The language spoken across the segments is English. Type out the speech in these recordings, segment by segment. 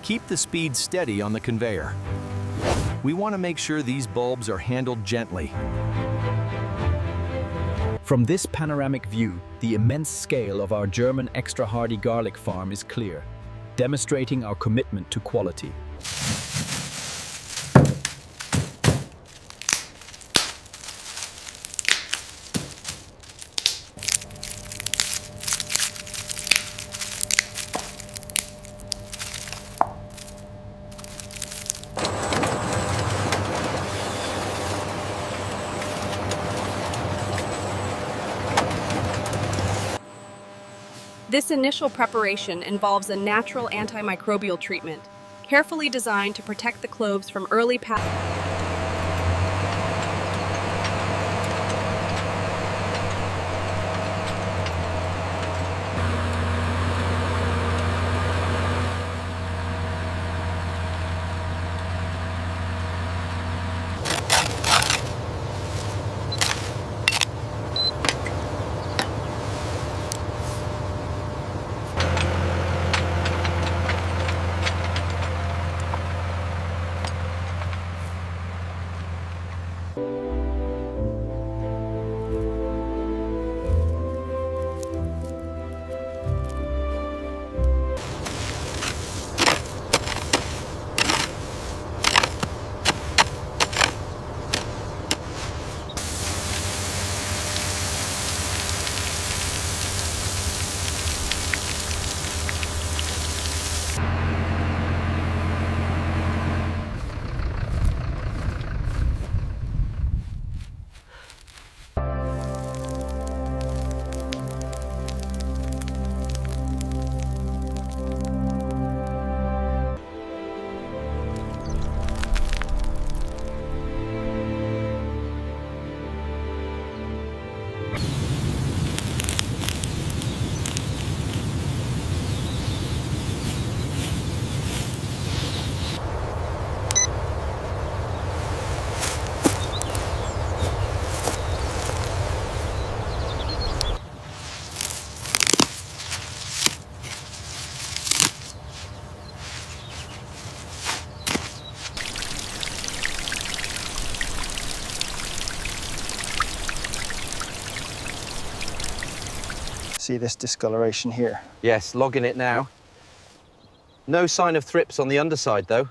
Keep the speed steady on the conveyor. We want to make sure these bulbs are handled gently. From this panoramic view, the immense scale of our German extra hardy garlic farm is clear, demonstrating our commitment to quality. This initial preparation involves a natural antimicrobial treatment, carefully designed to protect the cloves from early pathogens. See this discoloration here? Yes, logging it now. No sign of thrips on the underside, though.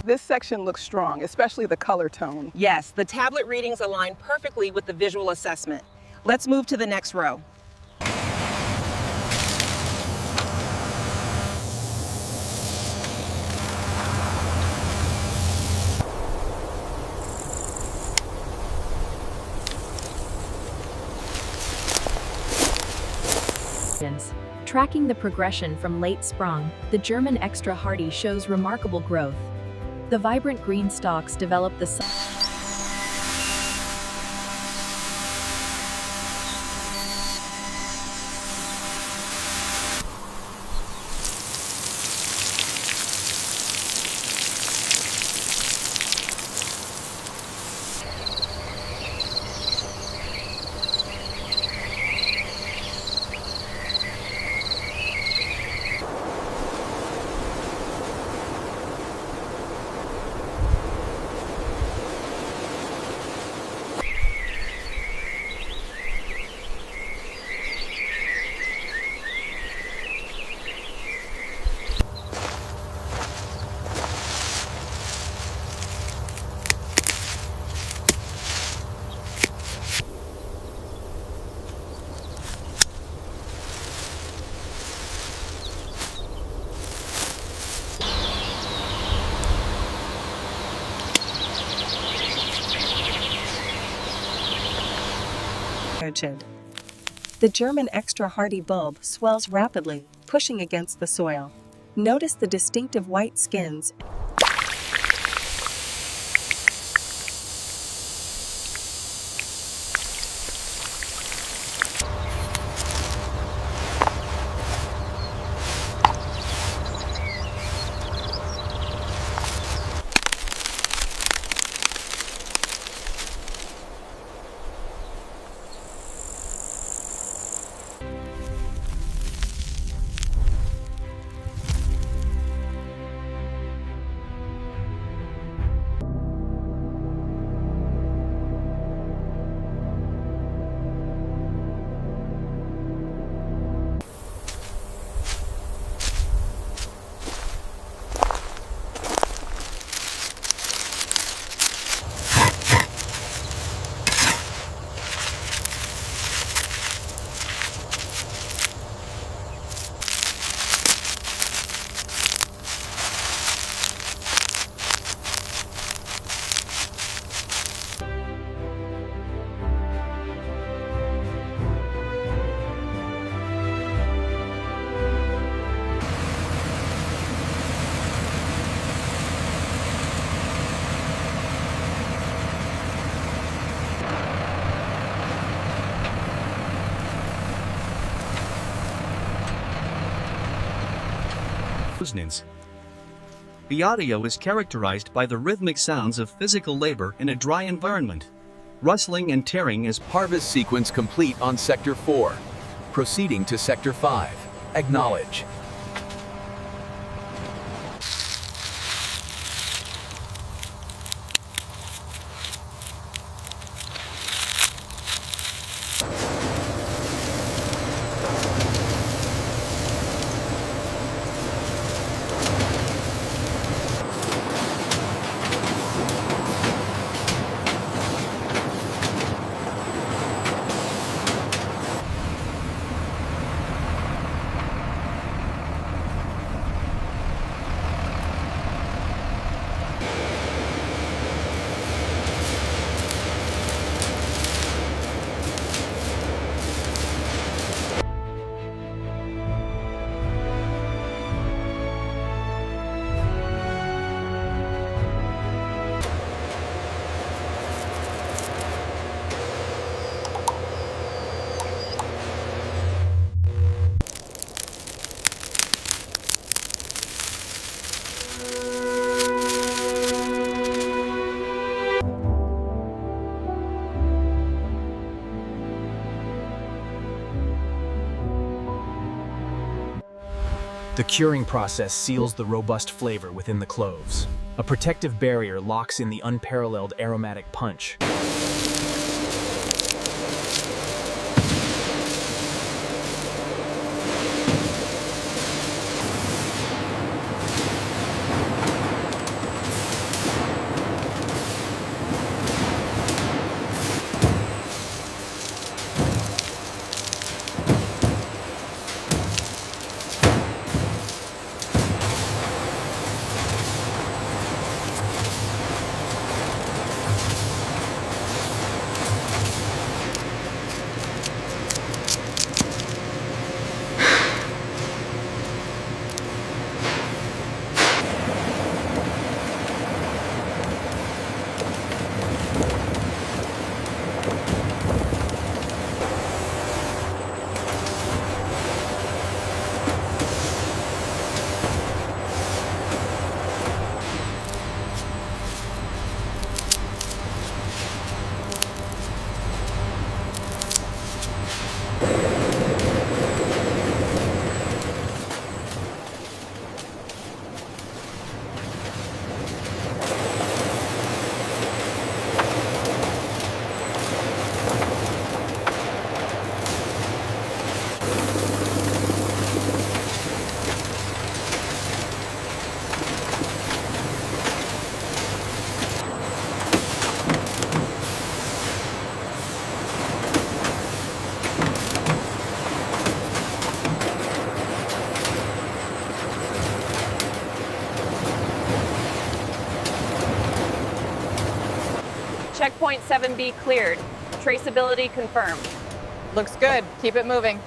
This section looks strong, especially the color tone. Yes, the tablet readings align perfectly with the visual assessment. Let's move to the next row. Tracking the progression from late sprung, the German extra hardy shows remarkable growth. The vibrant green stalks develop the The German extra hardy bulb swells rapidly, pushing against the soil. Notice the distinctive white skins. The audio is characterized by the rhythmic sounds of physical labor in a dry environment. Rustling and tearing is Harvest sequence complete on Sector 4. Proceeding to Sector 5. Acknowledge. The curing process seals the robust flavor within the cloves. A protective barrier locks in the unparalleled aromatic punch. Checkpoint 7B cleared. Traceability confirmed. Looks good. Keep it moving.